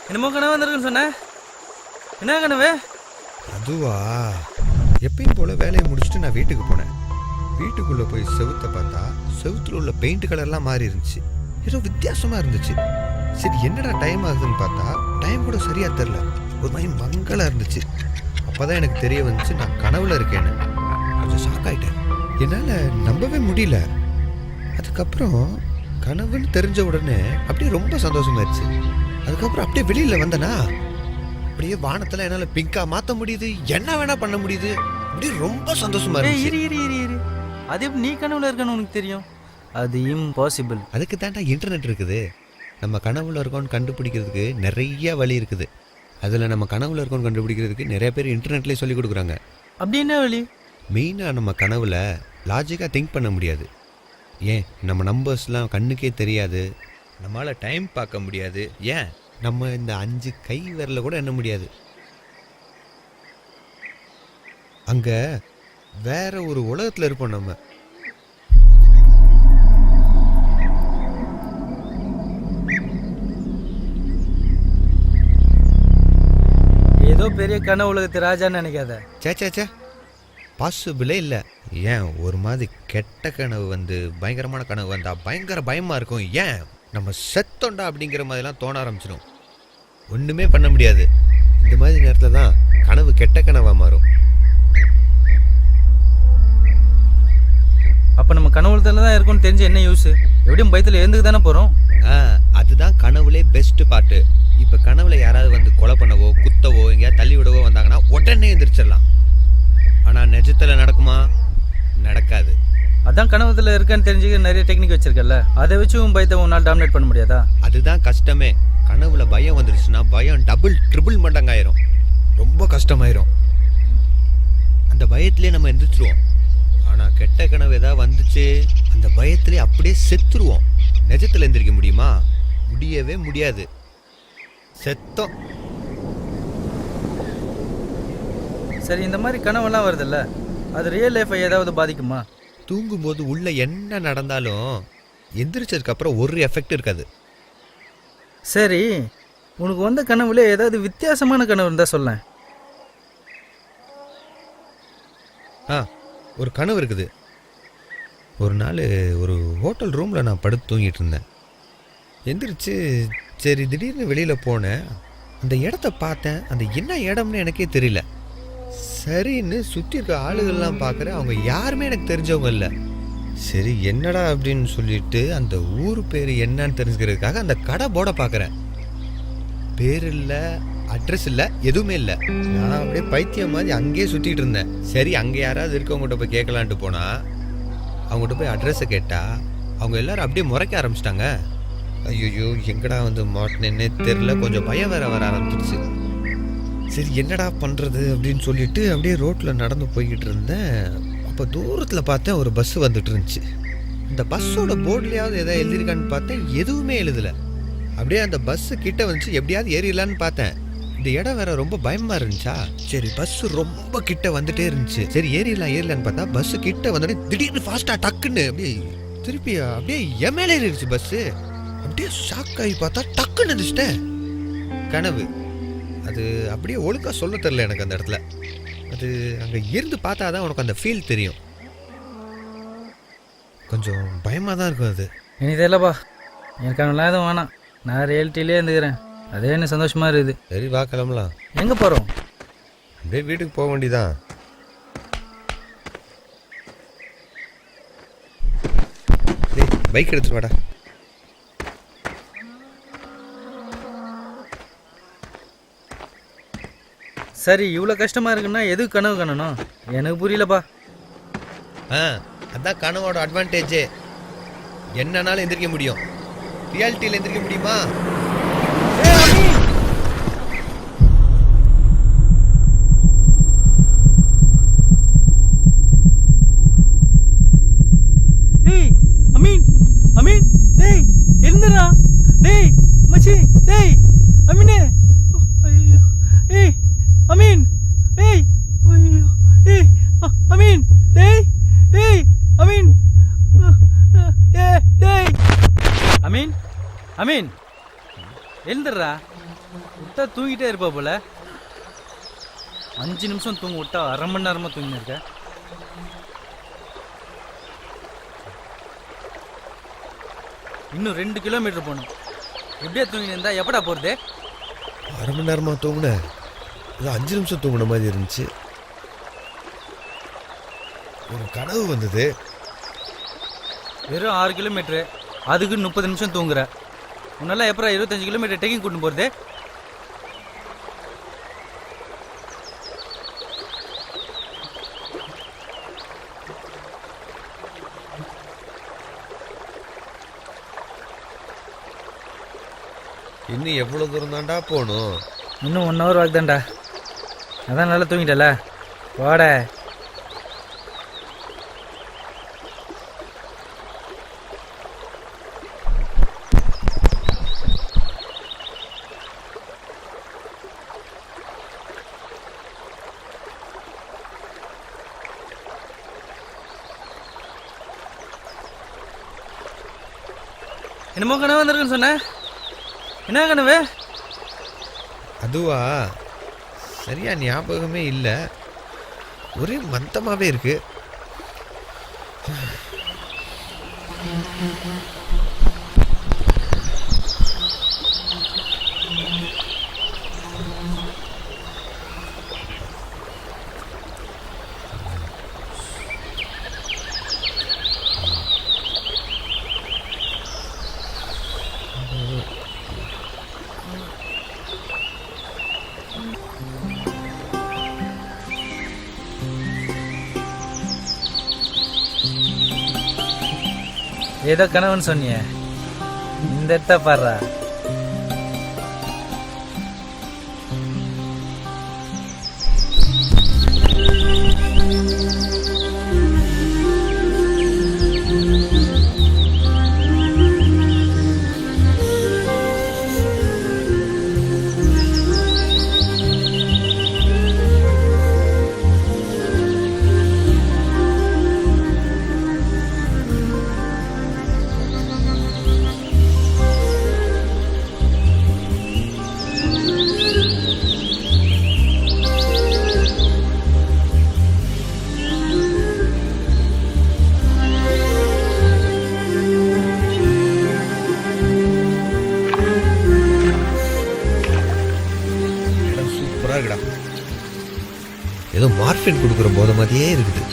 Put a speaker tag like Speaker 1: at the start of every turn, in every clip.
Speaker 1: என்னமோ கனவு வந்திருக்குன்னு சொன்ன. என்ன கனவு?
Speaker 2: அதுவா, எப்பயும் போல வேலையை முடிச்சுட்டு நான் வீட்டுக்கு போனேன். வீட்டுக்குள்ள போய் செவுத்த பார்த்தா செவுத்துல உள்ள பெயிண்ட் கலர்லாம் மாறி இருந்துச்சு. ஏதோ வித்தியாசமா இருந்துச்சு. சரி என்னடா டைம் ஆகுதுன்னு பார்த்தா டைம் கூட சரியா தெரியல. ஒரு மாதிரி மங்களா இருந்துச்சு. அப்பதான் எனக்கு தெரிய வந்துச்சு நான் கனவுல இருக்கேன்னு. கொஞ்சம் ஷாக் ஆயிட்டேன். என்னால நம்பவே முடியல. அதுக்கப்புறம் கனவுன்னு தெரிஞ்ச உடனே அப்படியே ரொம்ப சந்தோஷமாயிருச்சு. அதுக்கப்புறம் அப்படியே வெளியில வந்தனா அப்படியே வானத்துல என்னால பிங்கா மாத்த முடியுது, என்ன வேணா பண்ண முடியுது. அப்படியே ரொம்ப சந்தோஷமா இருந்துச்சு.
Speaker 1: அது எப்படி நீ கனவுல இருக்கன்னு உனக்கு தெரியும்? அது இம்பாசிபிள்.
Speaker 2: அதுக்கு தாண்டா இன்டர்நெட் இருக்குது. நம்ம கனவுல இருக்கோன்னு கண்டுபிடிக்கிறதுக்கு நிறைய வழி இருக்குது. அதில் நம்ம கனவுல இருக்கோன்னு கண்டுபிடிக்கிறதுக்கு நிறைய பேர் இன்டர்நெட்லேயே சொல்லி கொடுக்குறாங்க.
Speaker 1: அப்படி என்ன வழி?
Speaker 2: மெயினாக நம்ம கனவுல லாஜிக்காக திங்க் பண்ண முடியாது. ஏன் நம்ம நம்பர்ஸ்லாம் கண்ணுக்கே தெரியாது. நம்மளால் டைம் பார்க்க முடியாது. ஏன் நம்ம இந்த 5 கை விரல கூட எண்ண முடியாது. அங்கே வேற ஒரு உலகத்தில் இருப்போம் நம்ம.
Speaker 1: ஏதோ பெரிய கனவு உலகத்து ராஜான்னு நினைக்காத.
Speaker 2: சேச்சே பாசிபிளே இல்லை. ஏன் ஒரு மாதிரி கெட்ட கனவு வந்து பயங்கரமான கனவு வந்தா பயங்கர பயமா இருக்கும். ஏன் நம்ம செத்தோண்டா அப்படிங்கிற மாதிரிலாம் தோண ஆரம்பிச்சிடும். ஒன்றுமே பண்ண முடியாது. இந்த மாதிரி நேரத்தில் தான் கனவு கெட்ட கனவாக மாறும்.
Speaker 1: அப்போ நம்ம கனவுலத்தில் தான் இருக்கும்னு தெரிஞ்சு என்ன யூஸ்? எப்படியும் பயத்தில் எழுந்துக்கு தானே போகிறோம்.
Speaker 2: அதுதான் கனவுலே பெஸ்ட் பாட்டு. இப்போ கனவுல யாராவது வந்து கொலை பண்ணவோ குத்தவோ எங்கேயாவது தள்ளி விடவோ வந்தாங்கன்னா உடனே எந்திரிச்சிடலாம். ஆனால் நிஜத்தில் நடக்குமா? நடக்காது.
Speaker 1: அதான் கனவுல இருக்கன்னு தெரிஞ்சுக்க நிறைய டெக்னிக் வச்சிருக்கல. அதை வச்சு உன் பயத்தை உன்னால் டாமினேட் பண்ண முடியாதா?
Speaker 2: அதுதான் கஷ்டமே. கனவுல பயம் வந்துருச்சுன்னா பயம் டபுள் ட்ரிபிள் மடங்காயிரும். ரொம்ப கஷ்டமாயிரும். அந்த பயத்திலே நம்ம எந்திரிச்சிருவோம். ஆனால் கெட்ட கனவு ஏதாவது வந்துச்சு அந்த பயத்திலே அப்படியே செத்துருவோம். நிஜத்தில் எந்திரிக்க முடியுமா? முடியவே முடியாது. செத்தோம்.
Speaker 1: சரி, இந்த மாதிரி கனவெல்லாம் வருதுல்ல, அது ரியல் லைஃப்பை ஏதாவது பாதிக்குமா?
Speaker 2: தூங்கும்போது உள்ள என்ன நடந்தாலும் எந்திரிச்சதுக்கு அப்புறம் ஒரு எஃபெக்ட் இருக்காது.
Speaker 1: சரி, உனக்கு வந்த கனவுல ஏதாவது வித்தியாசமான கனவு இருந்தா சொல்ல.
Speaker 2: ஒரு கனவு இருக்குது. ஒரு நாள் ஒரு ஹோட்டல் ரூமில் நான் படுத்து தூங்கிட்டு இருந்தேன். எந்திரிச்சு சரி திடீர்னு வெளியில் போனேன். அந்த இடத்த பார்த்தேன். அந்த என்ன இடம்னு எனக்கே தெரியல. சரின்னு சுற்றி இருக்க ஆளுகள்லாம் பார்க்குறேன். அவங்க யாருமே எனக்கு தெரிஞ்சவங்க இல்லை. சரி என்னடா அப்படின்னு சொல்லிட்டு அந்த ஊர் பேர் என்னன்னு தெரிஞ்சுக்கிறதுக்காக அந்த கடை போர்டை பார்க்குறேன். பேர் இல்லை, அட்ரஸ் இல்லை, எதுவுமே இல்லை. நான் அப்படியே பைத்தியம் மாதிரி அங்கேயே சுற்றிட்டு இருந்தேன். சரி அங்கே யாராவது இருக்கவங்ககிட்ட போய் கேட்கலான்ட்டு போனால் அவங்ககிட்ட போய் அட்ரஸை கேட்டால் அவங்க எல்லாரும் அப்படியே முறைக்க ஆரம்பிச்சிட்டாங்க. ஐயோ எங்கடா வந்து மாட்டினேன்னே தெரில. கொஞ்சம் பயம் வேற வர ஆரம்பிச்சிருச்சு. சரி என்னடா பண்ணுறது அப்படின்னு சொல்லிட்டு அப்படியே ரோட்டில் நடந்து போய்கிட்டு இருந்தேன். அப்போ தூரத்தில் பார்த்தேன் ஒரு பஸ்ஸு வந்துட்டு இருந்துச்சு. இந்த பஸ்ஸோட போர்ட்லேயாவது எதாவது எழுதிருக்கான்னு பார்த்தேன். எதுவுமே எழுதலை. அப்படியே அந்த பஸ்ஸு கிட்ட வந்துச்சு. எப்படியாவது ஏறிடலான்னு பார்த்தேன். இந்த இடம் வேற ரொம்ப பயமா இருந்துச்சா. சரி பஸ்ஸு ரொம்ப கிட்ட வந்துட்டே இருந்துச்சு. சரி ஏறிடலான்னு பார்த்தா பஸ்ஸு கிட்ட வந்துட்டு திடீர்னு ஃபாஸ்டா டக்குன்னு அப்படியே திருப்பி அப்படியே என் மேலே ஏறிடுச்சு பஸ்ஸு. அப்படியே ஷாக் ஆகி பார்த்தா டக்குன்னு இருந்துச்சிட்டேன். கனவு அது அப்படியே ஒழுங்கா சொல்ல தெரியல எனக்கு. அந்த இடத்துல அது அங்கே இருந்து பார்த்தா தான் உனக்கு அந்த ஃபீல் தெரியும். கொஞ்சம் பயமாக தான் இருக்கும் அது.
Speaker 1: இனி தெரியலப்பா, எனக்கு அதெல்லாம் எதுவும் வேணாம். நான் ரியாலிட்டிலே இருந்துக்கிறேன். அதே என்ன சந்தோஷமா இருக்குது.
Speaker 2: சரி வா கிளம்பலாம்.
Speaker 1: எங்கே போகிறோம்?
Speaker 2: அப்படியே வீட்டுக்கு போக வேண்டியதான். பைக் எடுத்துட்டு வாடா.
Speaker 1: சரி, இவ்வளோ கஷ்டமாக இருக்குன்னா எதுக்கு கனவு காணணும்? எனக்கு புரியலப்பா.
Speaker 2: அதான் கனவோட அட்வான்டேஜே. என்னன்னாலும் எந்திரிக்க முடியும். ரியாலிட்டியில் எந்திரிக்க முடியுமா?
Speaker 1: அமீன் டேய் எழுந்துடா. டேய் மச்சி, டேய் அமீனே. ஐயோ ஏய் அமீன். ஏய் ஐயோ ஏய் அமீன். டேய் ஏய் அமீன். டேய் அமீன். அமீன் எழுந்துடுறா. பார்த்தா தூங்கிட்டே இருப்பா போல. 5 நிமிஷம் தூங்க விட்டா அரை மணி நேரமாக தூங்கின்னு இருக்க. இன்னும் 2 கிலோமீட்டர் போகணும். எப்படியா தூங்கின்னு இருந்தா எப்படா போகிறது?
Speaker 2: அரை மணி நேரமாக தூங்கினேன், இது 5 நிமிஷம் தூங்கின மாதிரி இருந்துச்சு. ஒரு கனவு வந்தது.
Speaker 1: வெறும் 6 கிலோமீட்டரு, அதுக்கு 30 நிமிஷம் தூங்குற. உன்னால எப்பறம் 25 கிலோமீட்டர் டேக்கிங் கூட்டு போகிறது?
Speaker 2: இன்னும் எவ்வளோ தூரம் தாண்டா போகணும்?
Speaker 1: இன்னும் 1 ஹவர் வாக்குதான்டா. அதான் நல்லா தூங்கிட்டல, வாட. என்னமோ கனவு வந்திருக்குன்னு சொன்ன, என்ன கனவு?
Speaker 2: அதுவா, சரியா ஞாபகமே இல்லை, ஒரே மந்தமாகவே இருக்கு.
Speaker 1: ஏதோ கனவுன்னு சொன்னிய, இந்த இடத்த பாடுறா. ஏதோ மார்பின் கொடுக்குற போத மாதிரியே இருக்குது.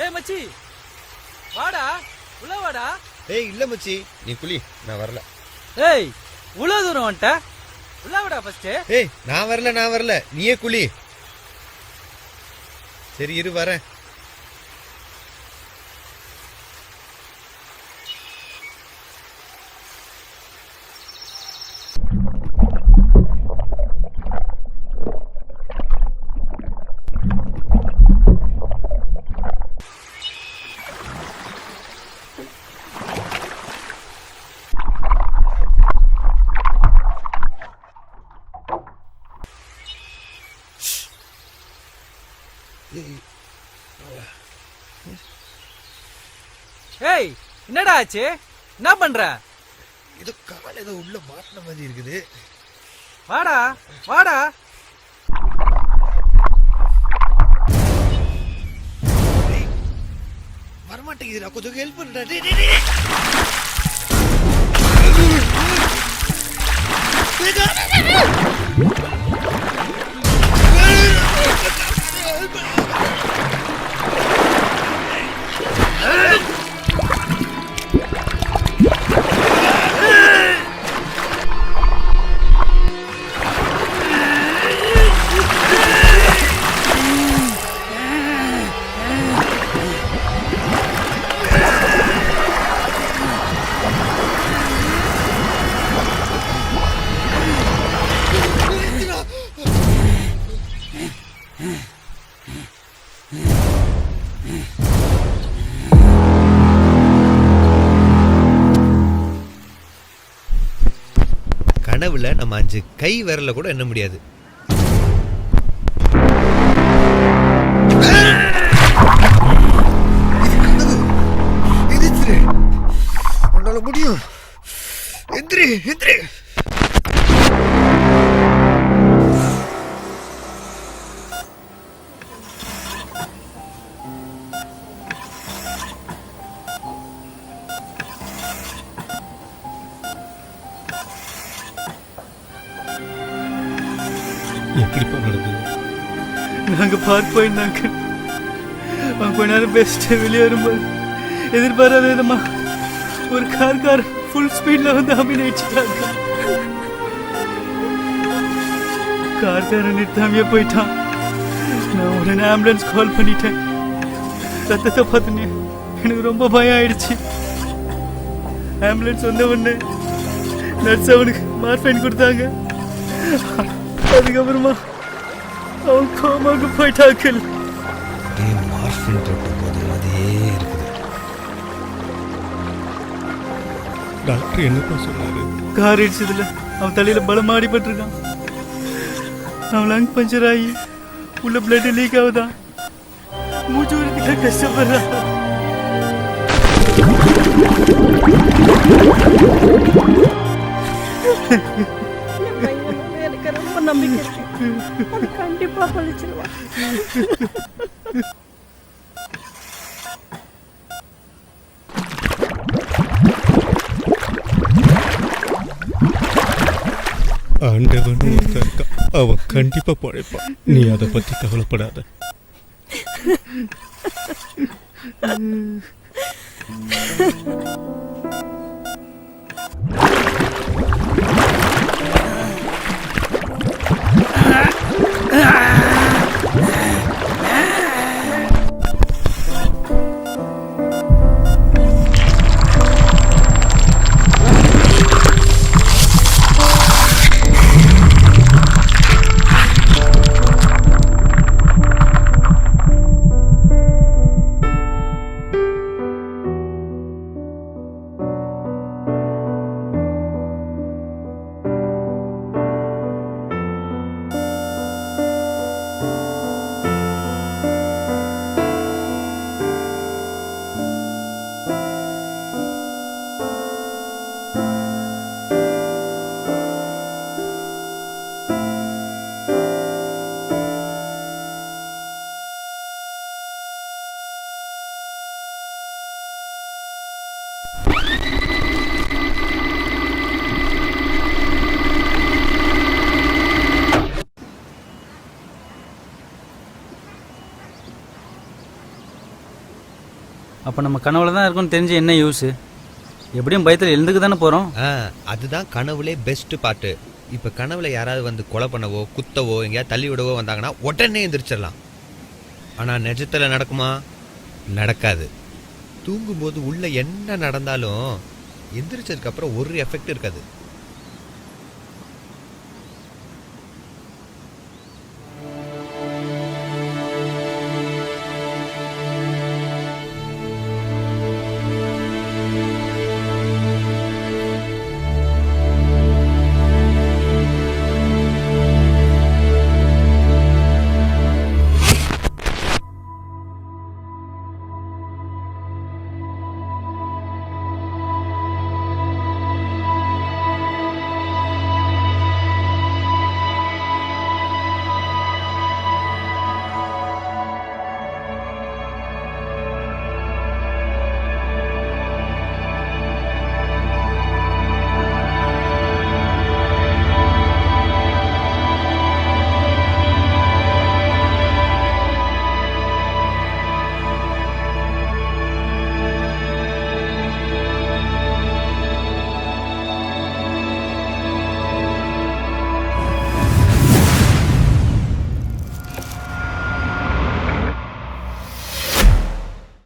Speaker 1: ஏய் மச்சி, வாடா, உள்ள வாடா.
Speaker 2: ஏய் இல்ல மச்சி, நீ குளி, நான் வரல.
Speaker 1: ஏய் உள்ள தூரம் வந்துட்ட, உள்ள வாடா ஃபர்ஸ்ட்.
Speaker 2: ஏய் நான் வரல, நீயே குளி. சரி இரு வரேன்.
Speaker 1: ஏய் என்னடா ஆச்சு, என்ன பண்ற?
Speaker 2: இது கால் ஏதோ உள்ள மாட்டின மாதிரி இருக்குது.
Speaker 1: வாடா வாடா.
Speaker 2: வரமாட்டேங்குதுடா, கொஞ்சம் ஹெல்ப் பண்ணுடா. கனவுல நம்ம 5 கை விரல கூட எண்ண முடியாது. உன்னால முடியும். எந்திரி எந்திரி.
Speaker 3: எப்படி பண்ணுறது? நாங்கள் பார்க் போயிருந்தாங்க. அவங்க கொஞ்ச நேரம் பெஸ்ட்டு வெளியே வரும்போது எதிர்பாராத விதமா ஒரு கார் ஃபுல் ஸ்பீடில் வந்து அபிநயிச்சிட்டாங்க. கார்காரன் நிறுத்தாமையே போயிட்டான். நான் உடனே ஆம்புலன்ஸ் கால் பண்ணிட்டேன். ரத்தத்தை பார்த்துனே எனக்கு ரொம்ப பயம் ஆயிடுச்சு. ஆம்புலன்ஸ் வந்த உடனே நர்ஸ் அவனுக்கு மார்ஃபைன் கொடுத்தாங்க. அதுக்கப்புறமா அவன் கோமாக்கு போயிட்டாக்கள்.
Speaker 2: மார்ஃபின் தொட்ட போது அதே இருக்குது.
Speaker 3: டாக்டர் என்னப்பா சொன்னாரு? கார் இடிச்சதுல அவன் தலையில பலமா அடிபட்டிருக்கான். அவன் லங் பஞ்சர் ஆகி உள்ள பிளட் லீக் ஆகுதான். மூச்சு வரதுக்கு கஷ்டப்படுறான்.
Speaker 4: எனக்கு ரொம்ப நம்பிக்கை இருக்கு. அது கண்டிப்பா பழிச்சிருவான்.
Speaker 3: ஆண்டவன் ஒருத்தன் இருக்கான். அவன் கண்டிப்பா பழைப்பான். நீ அதை பத்தி கவலைப்படாத.
Speaker 1: அப்போ நம்ம கனவுல தான் இருக்கும்னு தெரிஞ்சு என்ன யூஸு? எப்படியும் பயத்தில் எழுந்துக்கு தானே போகிறோம்.
Speaker 2: அதுதான் கனவுலே பெஸ்ட் பாட்டு. இப்போ கனவுல யாராவது வந்து கொலை பண்ணவோ குத்தவோ எங்கேயாவது தள்ளி விடவோ வந்தாங்கன்னா உடனே எந்திரிச்சிடலாம். ஆனால் நிஜத்தில் நடக்குமா? நடக்காது. தூங்கும்போது உள்ள என்ன நடந்தாலும் எந்திரிச்சதுக்கு அப்புறம் ஒரு எஃபெக்ட் இருக்காது.